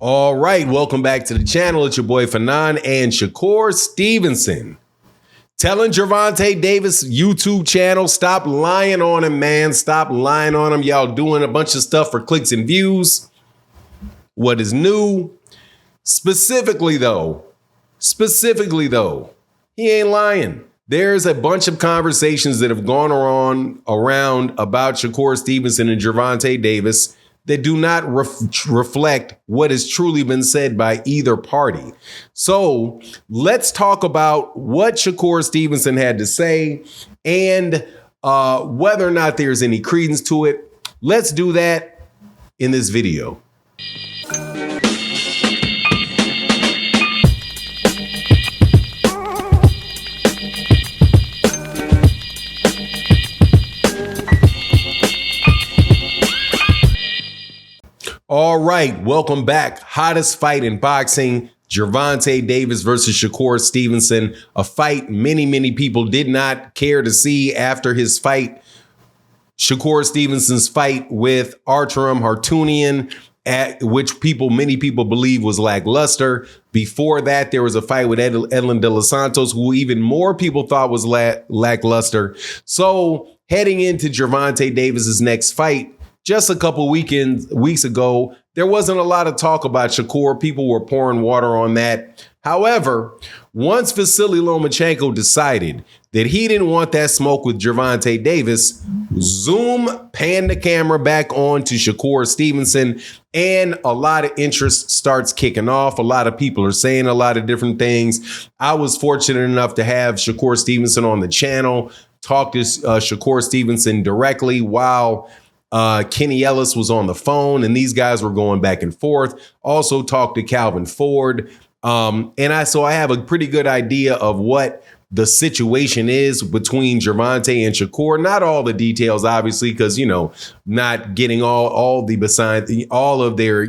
All right, welcome back to the channel. It's your boy Fanon and Shakur Stevenson. Telling Gervonta Davis YouTube channel, stop lying on him, man. Stop lying on him. Y'all doing a bunch of stuff for clicks and views. What is new? Specifically though, he ain't lying. There's a bunch of conversations that have gone around about Shakur Stevenson and Gervonta Davis that do not reflect what has truly been said by either party. So let's talk about what Shakur Stevenson had to say and whether or not there's any credence to it. Let's do that in this video. All right, welcome back. Hottest fight in boxing, Gervonta Davis versus Shakur Stevenson. A fight many people did not care to see after his fight. Shakur Stevenson's fight with Arturam Hartunian, which many people believe was lackluster. Before that, there was a fight with Edlin De Los Santos, who even more people thought was lackluster. So heading into Gervonta Davis's next fight, just a couple weeks ago, there wasn't a lot of talk about Shakur. People were pouring water on that. However, once Vasily Lomachenko decided that he didn't want that smoke with Gervonta Davis, zoom panned the camera back on to Shakur Stevenson, and a lot of interest starts kicking off. A lot of people are saying a lot of different things. I was fortunate enough to have Shakur Stevenson on the channel, talk to Shakur Stevenson directly while Kenny Ellis was on the phone, and these guys were going back and forth. Also talked to Calvin Ford. So I have a pretty good idea of what the situation is between Gervonta and Shakur. Not all the details, obviously, because, not getting all of their,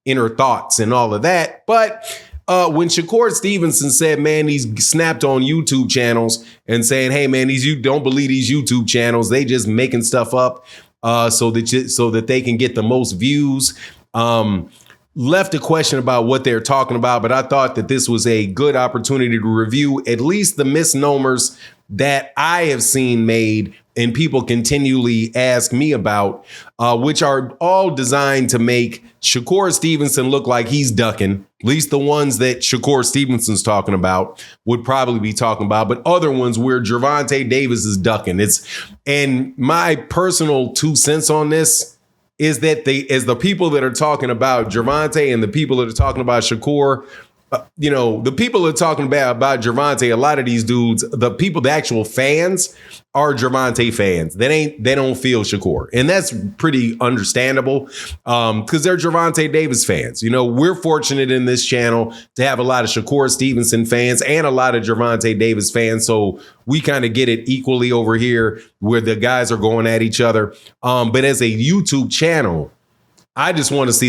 inner thoughts and all of that. But when Shakur Stevenson said, man, he's snapped on YouTube channels and saying, hey, man, you don't believe these YouTube channels. They just making stuff up. So that they can get the most views. Left a question about what they're talking about, but I thought that this was a good opportunity to review at least the misnomers that I have seen made and people continually ask me about, which are all designed to make Shakur Stevenson look like he's ducking. At least the ones that Shakur Stevenson's talking about would probably be talking about, but other ones where Gervonta Davis is ducking. And my personal 2 cents on this is that the people that are talking about Gervonta and the people that are talking about Shakur, the people that are talking about Gervonta, a lot of these dudes, the actual fans are Gervonta fans. They don't feel Shakur. And that's pretty understandable because they're Gervonta Davis fans. We're fortunate in this channel to have a lot of Shakur Stevenson fans and a lot of Gervonta Davis fans. So we kind of get it equally over here where the guys are going at each other. But as a YouTube channel, I want to see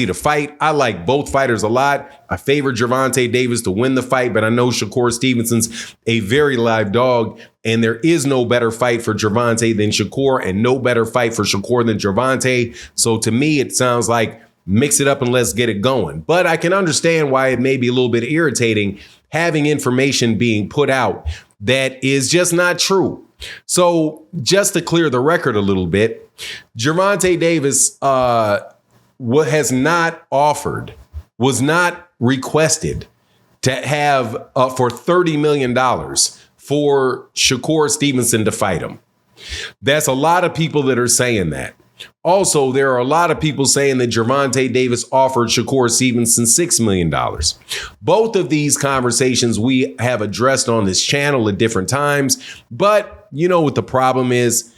the fight. I like both fighters a lot. I favor Gervonta Davis to win the fight, but I know Shakur Stevenson's a very live dog, and there is no better fight for Gervonta than Shakur, and no better fight for Shakur than Gervonta. So to me, it sounds like mix it up and let's get it going. But I can understand why it may be a little bit irritating having information being put out that is just not true. So just to clear the record a little bit, Gervonta Davis was not requested to have for $30 million for Shakur Stevenson to fight him. That's a lot of people that are saying that. Also, there are a lot of people saying that Gervonta Davis offered Shakur Stevenson $6 million. Both of these conversations we have addressed on this channel at different times. But you know what the problem is?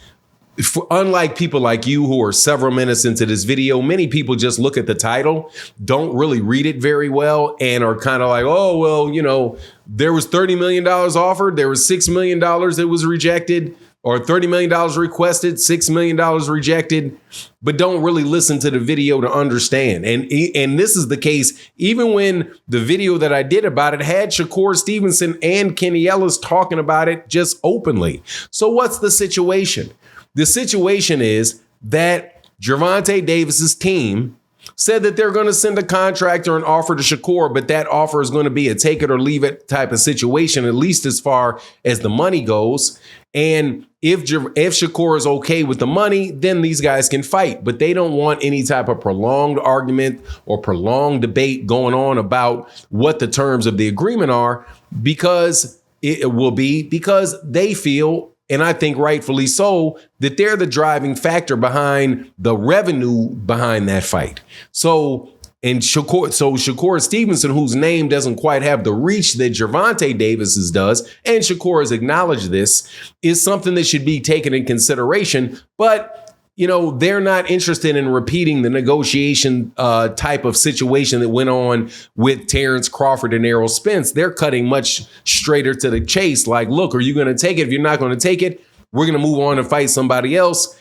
Unlike people like you who are several minutes into this video, many people just look at the title, don't really read it very well, and are kind of like, oh, well, there was $30 million offered. There was $6 million that was rejected. Or $30 million requested, $6 million rejected, but don't really listen to the video to understand. And this is the case even when the video that I did about it had Shakur Stevenson and Kenny Ellis talking about it just openly. So what's the situation? The situation is that Gervonta Davis's team said that they're going to send a contract or an offer to Shakur, but that offer is going to be a take it or leave it type of situation, at least as far as the money goes. And if Shakur is okay with the money, then these guys can fight. But they don't want any type of prolonged argument or prolonged debate going on about what the terms of the agreement are, because because they feel, and I think rightfully so, that they're the driving factor behind the revenue behind that fight. So Shakur Stevenson, whose name doesn't quite have the reach that Gervonta Davis's does, and Shakur has acknowledged this, is something that should be taken in consideration. But they're not interested in repeating the negotiation type of situation that went on with Terrence Crawford and Errol Spence. They're cutting much straighter to the chase. Like, look, are you going to take it? If you're not going to take it, we're going to move on and fight somebody else.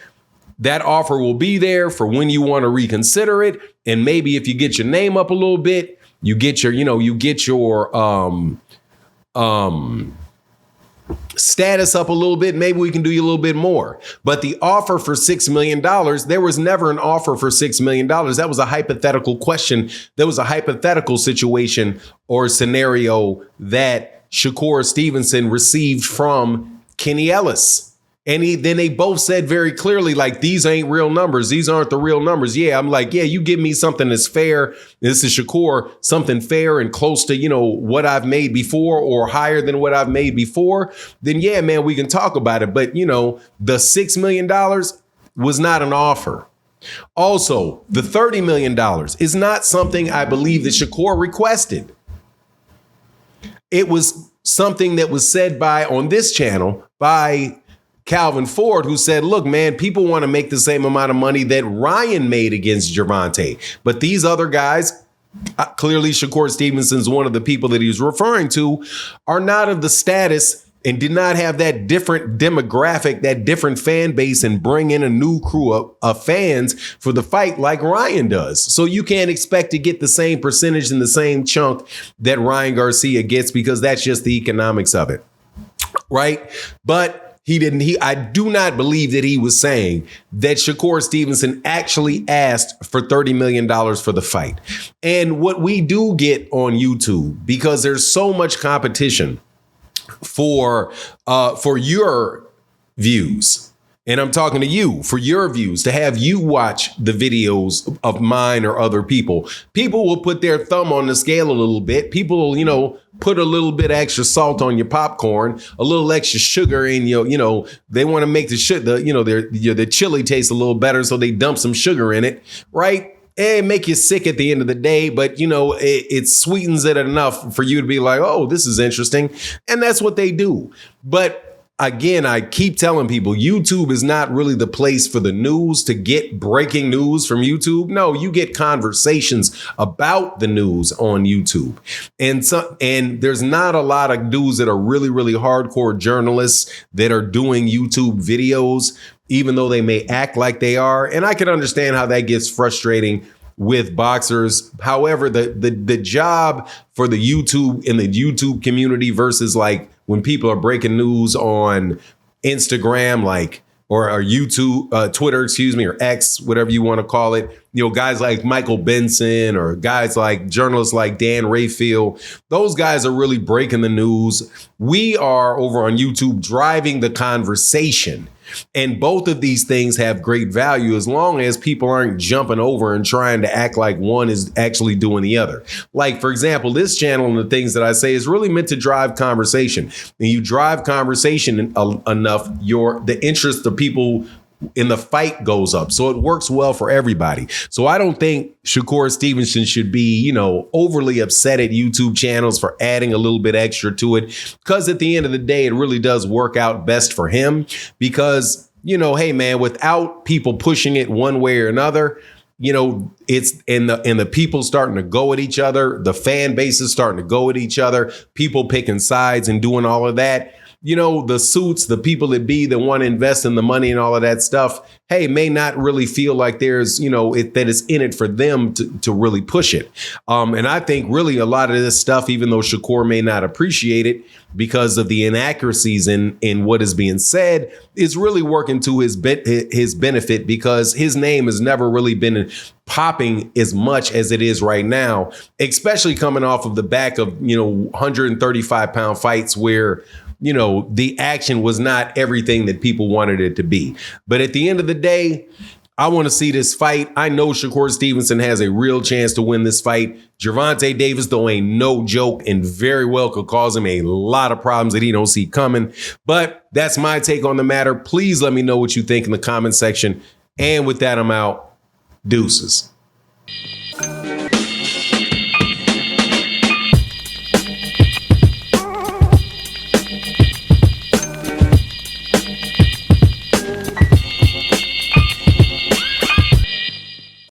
That offer will be there for when you want to reconsider it. And maybe if you get your name up a little bit, you get your status up a little bit, maybe we can do you a little bit more. But the offer for $6 million, there was never an offer for $6 million. That was a hypothetical question. There was a hypothetical situation or scenario that Shakur Stevenson received from Kenny Ellis. And then they both said very clearly, like, these ain't real numbers. These aren't the real numbers. Yeah, I'm like, yeah, you give me something that's fair. This is Shakur, something fair and close to, what I've made before or higher than what I've made before. Then, yeah, man, we can talk about it. But, the $6 million was not an offer. Also, the $30 million is not something I believe that Shakur requested. It was something that was said on this channel by Calvin Ford, who said, look, man, people want to make the same amount of money that Ryan made against Gervonta. But these other guys, clearly Shakur Stevenson's one of the people that he was referring to, are not of the status and did not have that different demographic, that different fan base, and bring in a new crew of fans for the fight like Ryan does. So you can't expect to get the same percentage and the same chunk that Ryan Garcia gets, because that's just the economics of it. Right? But I do not believe that he was saying that Shakur Stevenson actually asked for $30 million for the fight. And what we do get on YouTube, because there's so much competition for your views, and I'm talking to you for your views, to have you watch the videos of mine or other people. People will put their thumb on the scale a little bit. People will, put a little bit extra salt on your popcorn, a little extra sugar in they want to make the chili taste a little better, so they dump some sugar in it, right? It make you sick at the end of the day, but it sweetens it enough for you to be like, oh, this is interesting. And that's what they do. But again, I keep telling people, YouTube is not really the place for the news, to get breaking news from YouTube. No, you get conversations about the news on YouTube. And there's not a lot of dudes that are really, really hardcore journalists that are doing YouTube videos, even though they may act like they are. And I can understand how that gets frustrating with boxers. However, the job for the YouTube in the YouTube community versus like when people are breaking news on Instagram, or YouTube, Twitter, or X, whatever you want to call it, guys like Michael Benson or guys like journalists like Dan Rayfield, those guys are really breaking the news. We are over on YouTube driving the conversation. And both of these things have great value as long as people aren't jumping over and trying to act like one is actually doing the other. Like, for example, this channel and the things that I say is really meant to drive conversation. And you drive conversation enough, the interest of people in the fight goes up. So it works well for everybody. So I don't think Shakur Stevenson should be, overly upset at YouTube channels for adding a little bit extra to it, because at the end of the day, it really does work out best for him because, hey, man, without people pushing it one way or another, it's and the people starting to go at each other. The fan base is starting to go at each other. People picking sides and doing all of that. the suits, the people that want to invest in the money and all of that stuff, hey, may not really feel like there's, that it's in it for them to really push it. And I think really a lot of this stuff, even though Shakur may not appreciate it because of the inaccuracies in what is being said, is really working to his benefit, because his name has never really been popping as much as it is right now, especially coming off of the back of, 135-pound fights where, the action was not everything that people wanted it to be. But at the end of the day, I want to see this fight. I know Shakur Stevenson has a real chance to win this fight. Gervonta Davis, though, ain't no joke and very well could cause him a lot of problems that he don't see coming. But that's my take on the matter. Please let me know what you think in the comment section. And with that, I'm out. Deuces.